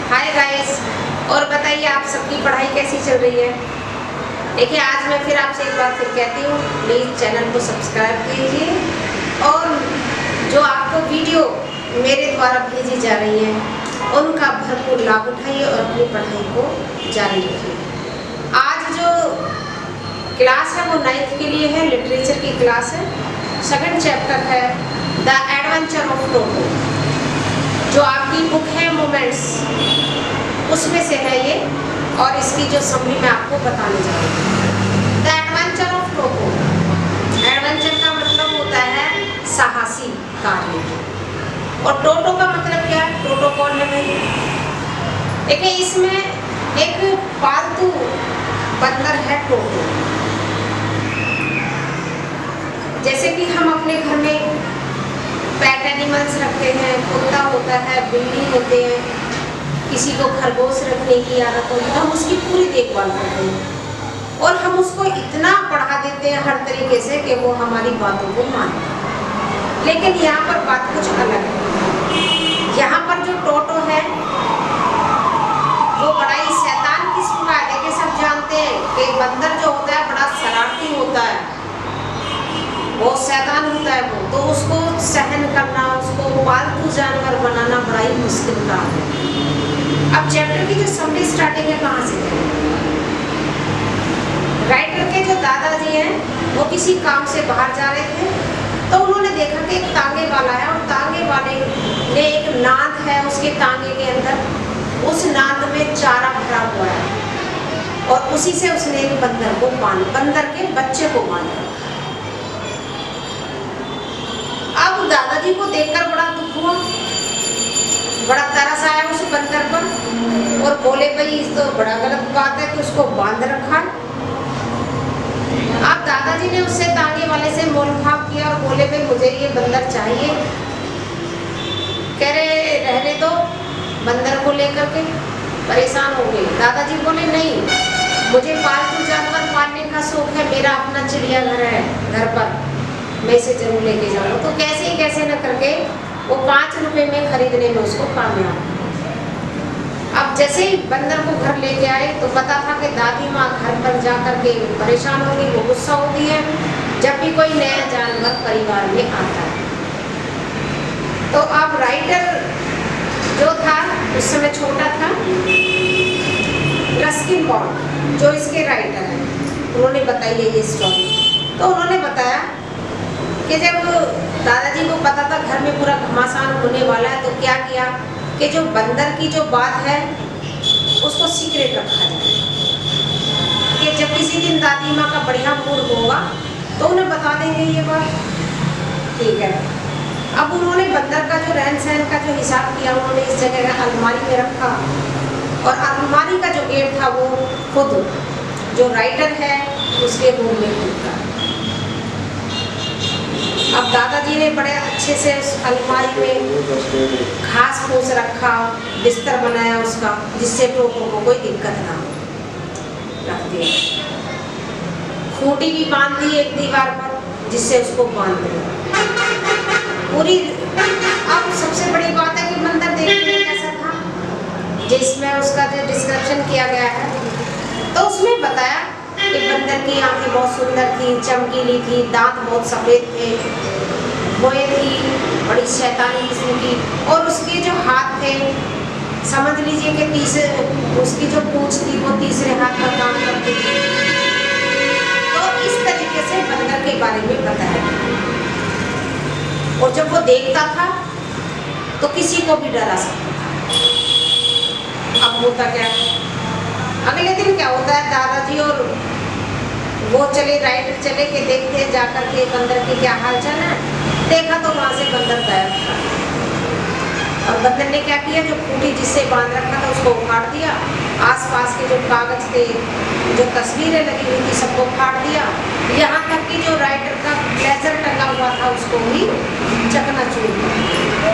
Hi guys, और बताइए आप सबकी पढ़ाई कैसी चल रही है। देखिए आज मैं फिर आपसे एक बार फिर कहती हूँ, प्लीज़ चैनल को सब्सक्राइब कीजिए और जो आपको वीडियो मेरे द्वारा भेजी जा रही है उनका भरपूर लाभ उठाइए और अपनी पढ़ाई को जारी रखिए। आज जो क्लास है वो 9th के लिए है, लिटरेचर की क्लास है। सेकंड चैप्टर है द एडवेंचर ऑफ टोटो, जो आपकी बुक है मोमेंट्स, उसमें से है ये। और इसकी जो समरी मैं आपको बताने जा रही हूँ। The adventure of Toto, adventure का मतलब होता है साहसी कार्य, और टोटो का मतलब क्या है? टोटो कौन है भाई? देखिए इसमें एक पालतू बंदर है टोटो। जैसे कि हम अपने घर में पेट एनिमल्स रखते हैं, कुत्ता होता है, बिल्ली होते हैं, किसी को खरगोश रखने की आदत होती है, हम उसकी पूरी देखभाल करते हैं और हम उसको इतना पढ़ा देते हैं हर तरीके से कि वो हमारी बातों को माने। लेकिन यहाँ पर बात कुछ अलग है। यहाँ पर जो टोटो है वो बड़ा ही शैतान किस्म का है। देखिए सब जानते हैं कि बंदर जो होता है बड़ा शरारती होता है, बहुत शैतान होता है वो, तो उसको सहन करना, उसको पालतू जानवर बनाना बड़ा ही मुश्किल काम है। अब चैप्टर की जो समरी स्टार्टिंग है कहाँ से है? राइटर के जो दादाजी हैं वो किसी काम से बाहर जा रहे थे, तो उन्होंने देखा कि एक तांगे वाला है और तांगे वाले ने एक नाद है, उसके तांगे के अंदर उस नाद में चारा भरा हुआ है और उसी से उसने एक बंदर के बच्चे को बांधा। अब दादाजी को देखकर बड़ा दुख हुआ, बड़ा तरस आया उस बंदर पर और बोले भाई इस तो बड़ा गलत बात है कि उसको बांध रखा है। अब दादाजी ने उससे तांगे वाले से मोलभाव किया और बोले भाई मुझे ये बंदर चाहिए। कह रहे रहने दो, बंदर को लेकर के परेशान हो गए। दादाजी बोले नहीं, मुझे पालतू जानवर पालने का शौक है, मेरा अपना चिड़ियाघर है घर पर, मैं इसे जरूर लेके जाऊँ। तो कैसे न करके वो 5 रुपए में खरीदने में उसको कामयाब। अब जैसे ही बंदर को घर लेके आए तो पता था कि दादी माँ घर पर जा कर के परेशान होगी, वो गुस्सा होती है जब भी कोई नया जानवर परिवार में आता है। तो अब राइटर जो था उस समय छोटा था, रस्किन बॉन्ड जो इसके राइटर हैं, उन्होंने बताई है ये स्टोरी। तो उन्होंने बताया कि जब दादाजी को पता था घर में पूरा घमासान होने वाला है, तो क्या किया कि जो बंदर की जो बात है उसको सीक्रेट रखा जाए, कि जब किसी दिन दादी माँ का बढ़िया मूड होगा तो उन्हें बता देंगे ये बात। ठीक है। अब उन्होंने बंदर का जो रहन सहन का जो हिसाब किया, उन्होंने इस जगह अलमारी में रखा और अलमारी का जो गेट था वो खुद जो राइटर है उसके रूम में खुलता। अब दादाजी ने बड़े अच्छे से उस अलमारी में घास फूस रखा, बिस्तर बनाया उसका, जिससे टोटो को कोई दिक्कत ना हो, रख दिया। खूंटी भी बांध दी एक दीवार पर, जिससे उसको बांध दिया पूरी। अब सबसे बड़ी बात है कि बंदर देखने में कैसा था, जिसमें उसका जो डिस्क्रिप्शन किया गया है, तो उसमें बताया कि बंदर की आंखें बहुत सुंदर थी, चमकीली थी, दांत बहुत सफ़ेद थे, भौहें थी बड़ी शैतानी किस्म की, और उसके जो हाथ थे समझ लीजिए कि उसकी जो पूंछ थी वो तीसरे हाथ का काम करती थी। तो इस तरीके से बंदर के बारे में बताया। और जब वो देखता था तो किसी को भी डरा सकता था। अब होता क्या, अगले दिन क्या होता है, दादाजी और वो राइटर चले के देखते हैं जाकर के बंदर के क्या हाल चाल है। देखा तो वहाँ से बंदर गायब था और बंदर ने क्या किया, जो खूंटी जिससे बांध रखा था उसको उखाड़ दिया, आसपास के जो कागज थे, जो तस्वीरें लगी हुई थी, सबको फाड़ दिया, यहाँ तक कि जो राइटर का ब्लेजर टंगा हुआ था उसको भी चकनाचूर किया।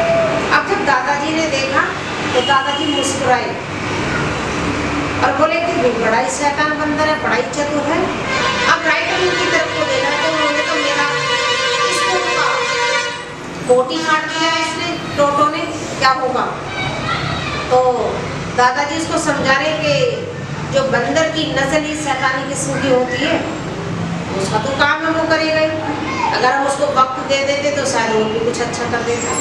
अब जब दादाजी ने देखा तो दादाजी मुस्कुराए और बोले कि बड़ा ही शैतान बंदर है, बड़ा ही चतुर है। अब राइटर उनकी तरफ को देखा तो उन्होंने तो मेरा इसको कोटी काट दिया इसने, टोटो ने, क्या होगा। तो दादाजी उसको समझा रहे कि जो बंदर की नस्ल ही शैतानी किस्म की होती है, उसका तो काम है वो करेगा ही। अगर हम उसको वक्त दे देते तो शायद वो भी कुछ अच्छा कर देता।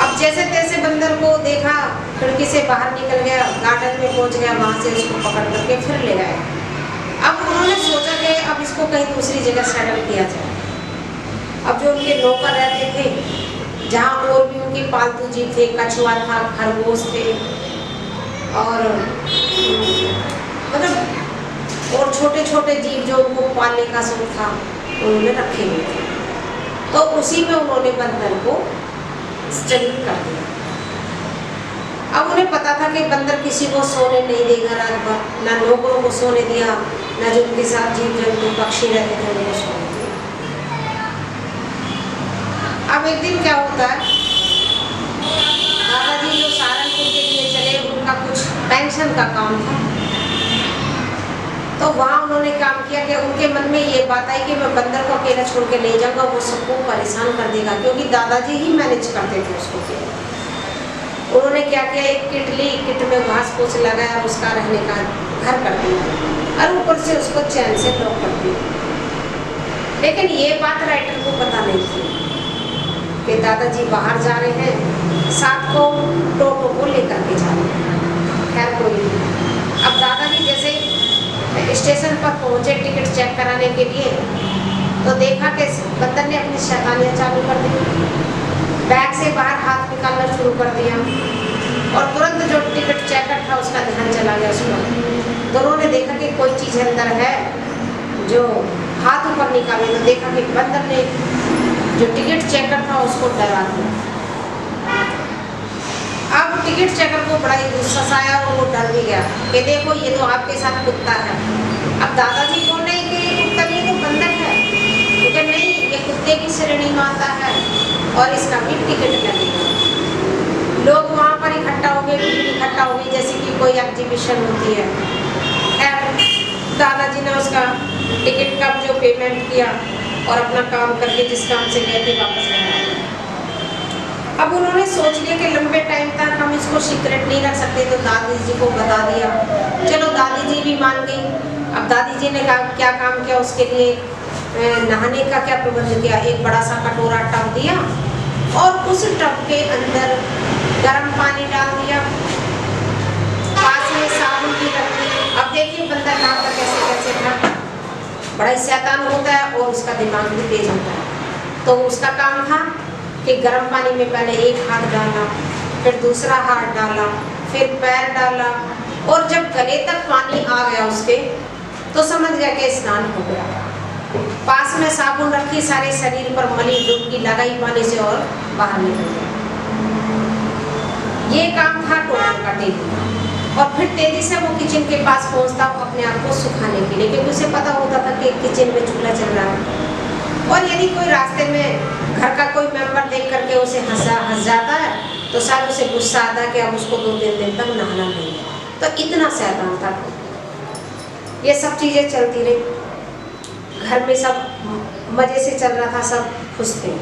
अब जैसे तैसे बंदर को देखा, खिड़की से बाहर निकल गया, गार्डन में पहुंच गया, वहां से उसको पकड़ करके फिर ले आए। अब उन्होंने सोचा कि अब इसको कहीं दूसरी जगह सेटल किया जाए। अब जो उनके नौकर रहते थे, जहाँ और भी उनके पालतू जीव थे, कछुआ था, खरगोश थे और मतलब और छोटे छोटे जीव जो उनको पालने का शौक था, उन्होंने रखे हुए थे। तो उसी में उन्होंने बंदर को स्टडी कर दिया। अब उन्हें पता था कि बंदर किसी को सोने नहीं देगा रात भर, ना नौकरों को सोने दिया, ना जो उनके साथ जीव जंतु पक्षी रहते थे उनको सोने दिया। अब एक दिन क्या होता है, दादाजी जो सहारनपुर के लिए चले, उनका कुछ पेंशन का काम था। तो वहाँ उन्होंने काम किया कि उनके मन में ये बात आई कि मैं बंदर को अकेला छोड़ के ले जाऊंगा, वो सबको परेशान कर देगा, क्योंकि दादाजी ही मैनेज करते थे उसको। उन्होंने क्या किया, एक किट ली, किट में घास फूस लगाया और उसका रहने का घर कर दिया और ऊपर से उसको चैन से लॉक कर दिया। लेकिन ये बात राइटर को पता नहीं थी कि दादाजी बाहर जा रहे हैं, साथ को टोटो को लेकर के जा रहे हैं। खैर कोई नहीं। अब दादाजी जैसे स्टेशन पर पहुंचे टिकट चेक कराने के लिए, तो देखा कि बंदर ने अपनी शैतानियाँ चालू कर दी, बैग से बाहर हाथ निकालना शुरू कर दिया और तुरंत जो टिकट चेकर था उसका ध्यान चला गया उस पर। तो उन्होंने देखा कि कोई चीज़ अंदर है, जो हाथ ऊपर निकाले तो देखा कि बंदर ने जो टिकट चेकर था उसको डरा दिया। अब टिकट चेकर को बड़ा ही गुस्सा आया और वो डर भी गया कि देखो ये तो आपके साथ कुत्ता है। अब दादाजी बोल रहे कि कुत्ता नहीं तो बंदर है, क्योंकि नहीं ये कुत्ते की श्रेणी में आता है और इसका भी टिकट लगेगा। लोग वहाँ पर इकट्ठा हो गए, भीड़ इकट्ठा हो गई जैसे कि कोई एग्जीबिशन होती है। खैर दादाजी ने उसका टिकट का जो पेमेंट किया और अपना काम करके जिस काम से गए थे वापस आया। अब उन्होंने सोच लिया कि लंबे टाइम तक हम इसको सीक्रेट नहीं रख सकते, तो दादी जी को बता दिया। चलो दादी जी भी मान गई। अब दादी जी ने क्या काम किया, उसके लिए नहाने का क्या प्रबंध किया, एक बड़ा सा कटोरा टब दिया और उस टब के अंदर गर्म पानी डाल दिया, पास में साबुन भी रख दी। अब देखिए बंदर नहाता कैसे कैसे था, बड़ा ही शैतान होता है और उसका दिमाग भी तेज होता है। तो उसका काम था कि गर्म पानी में पहले एक हाथ डाला, फिर दूसरा हाथ डाला, फिर पैर डाला और जब गले तक पानी आ गया उसके, तो समझ गया कि स्नान हो गया। पास में साबुन रखी, सारे शरीर पर मली डुबकी लगाई पानी से और बाहर निकल गया। ये काम था टोटो का डेली। और फिर तेजी से वो किचन के पास पहुंचता अपने आप को सुखाने के लिए, क्योंकि उसे पता होता था कि किचन में चूल्हा चल रहा है। और यदि कोई रास्ते में घर का कोई मेंबर देख करके उसे हंस जाता है तो शायद उसे गुस्सा आता है कि अब उसको 2-3 दिन तक नहाना नहीं है। तो इतना शैतान था। ये सब चीज़ें चलती रही, घर में सब मज़े से चल रहा था, सब खुश थे।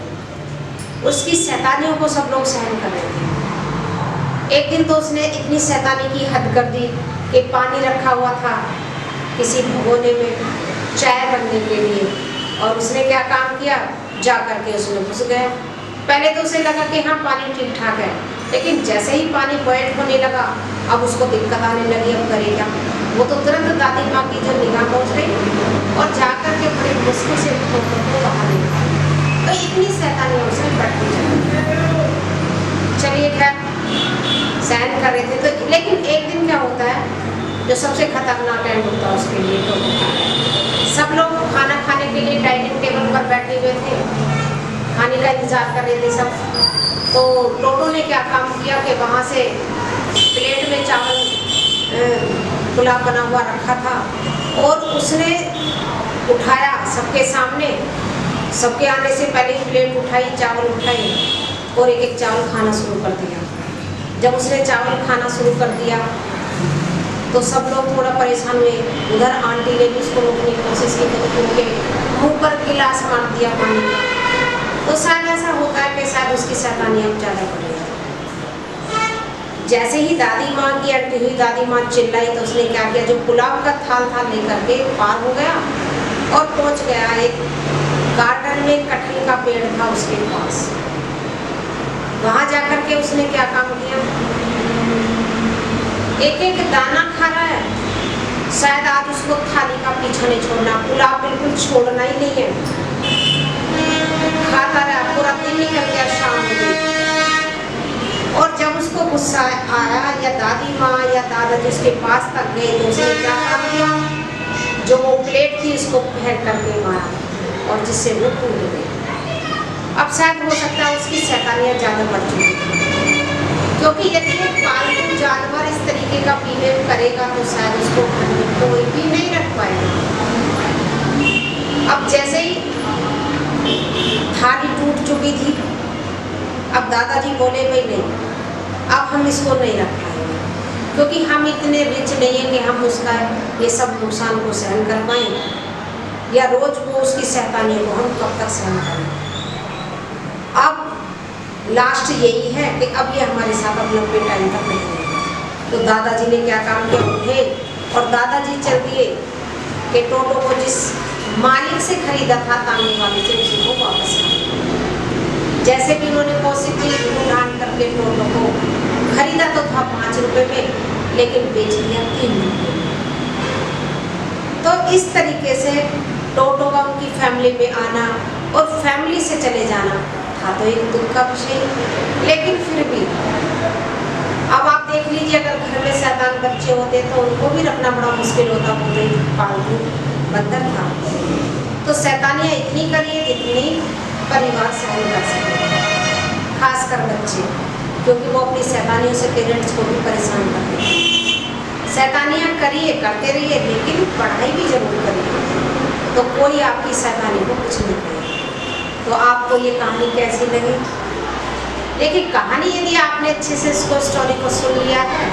उसकी शैतानियों को सब लोग सहन कर रहे थे। एक दिन तो उसने इतनी शैतानी की हद कर दी कि पानी रखा हुआ था किसी भगोने में चाय बनने के लिए, और उसने क्या काम किया, जा करके उसमें घुस गया। पहले तो उसे लगा कि हाँ पानी ठीक ठाक है, लेकिन जैसे ही पानी बॉयल होने लगा अब उसको दिक्कत आने लगी। अब करे क्या, वो तो तुरंत दादी माँ की जो निगाह पहुँच गई और जा कर के बड़े मुश्किल से टोटो को बाहर निकाला। तो इतनी शैतानी उसने बढ़ती चली। चलिए खैर सहन कर रहे थे। तो लेकिन एक दिन क्या होता है, जो सबसे खतरनाक एंड होता है उसके लिए तो सब लोग खाना खाने के लिए डाइनिंग टेबल पर बैठे हुए थे, खाने का इंतजार कर रहे थे सब। तो टोटो ने क्या काम किया कि वहाँ से प्लेट में चावल पुलाव बना हुआ रखा था और उसने उठाया सबके सामने, सबके आने से पहले ही प्लेट उठाई, चावल उठाए और एक एक चावल खाना शुरू कर दिया। जब उसने चावल खाना शुरू कर दिया तो सब लोग थोड़ा परेशान हुए। उधर आंटी ने भी उसको रोकने की कोशिश की तो उनके मुंह पर गिलास मार दिया पानी का। तो शायद ऐसा होता है कि शायद उसकी शैतानी अब ज़्यादा बढ़ गई। जैसे ही दादी माँ की एंट्री हुई, दादी माँ चिल्लाई तो उसने क्या किया, जो पुलाव का थाल था लेकर के पार हो गया और पहुंच गया एक गार्डन में कटहल का पेड़ था उसके पास। वहां जाकर के उसने क्या काम किया, एक एक दाना खा रहा है। शायद आज उसको थाली का पीछा नहीं छोड़ना, पुलाव बिल्कुल छोड़ना ही नहीं है। खाता रहा, पूरा दिन निकल गया, शाम हो गई। और जब उसको गुस्सा आया या दादी माँ या दादाजी उसके पास तक गए तो उसने क्या काम किया, जो वो प्लेट थी उसको फेंक करके मारा और जिससे वो टूट गई। अब शायद हो सकता है उसकी शैतानियाँ ज़्यादा बढ़ चुकी थी, क्योंकि यदि एक पालतू जानवर इस तरीके का बिहेव करेगा तो शायद उसको घर में कोई भी नहीं रख पाएगा। अब जैसे ही थाली टूट चुकी थी, अब दादाजी बोले भाई नहीं, अब हम इसको नहीं रख पाएंगे, क्योंकि हम इतने रिच नहीं हैं कि हम उसका ये सब नुकसान को सहन कर पाएँ, या रोज वो उसकी शैतानियों को हम कब तक सहन करें। अब लास्ट यही है कि अब ये हमारे साथ अब लंबे टाइम तक नहीं रहेगा। तो दादाजी ने क्या काम किया, उठे और दादाजी चल दिए कि टोटो को जिस मालिक से खरीदा था, तांगे वाले से, उसी को वापस लाए। जैसे भी उन्होंने पॉसिबली ढूंढ करके टोटो को खरीदा तो था 5 रुपए में, लेकिन बेच दिया 3 रुपए में। तो इस तरीके से टोटो का उनकी फैमिली में आना और फैमिली से चले जाना था तो एक दुख का विषय, लेकिन फिर भी अब आप देख लीजिए, अगर घर में शैतान बच्चे होते तो उनको भी रखना बड़ा मुश्किल होता, वो तो एक पालतू बंदर था। तो शैतानियाँ इतनी करिए जितनी परिवार सहन कर सके, खासकर बच्चे, क्योंकि वो अपनी शैतानियों से पेरेंट्स को भी परेशान करते हैं। शैतानियाँ करिए, करते रहिए, लेकिन पढ़ाई भी जरूर करिए, तो कोई आपकी शैतानी को कुछ नहीं करेगा। तो आपको ये कहानी कैसी लगी? देखिए, कहानी यदि आपने अच्छे से इसको स्टोरी को सुन लिया है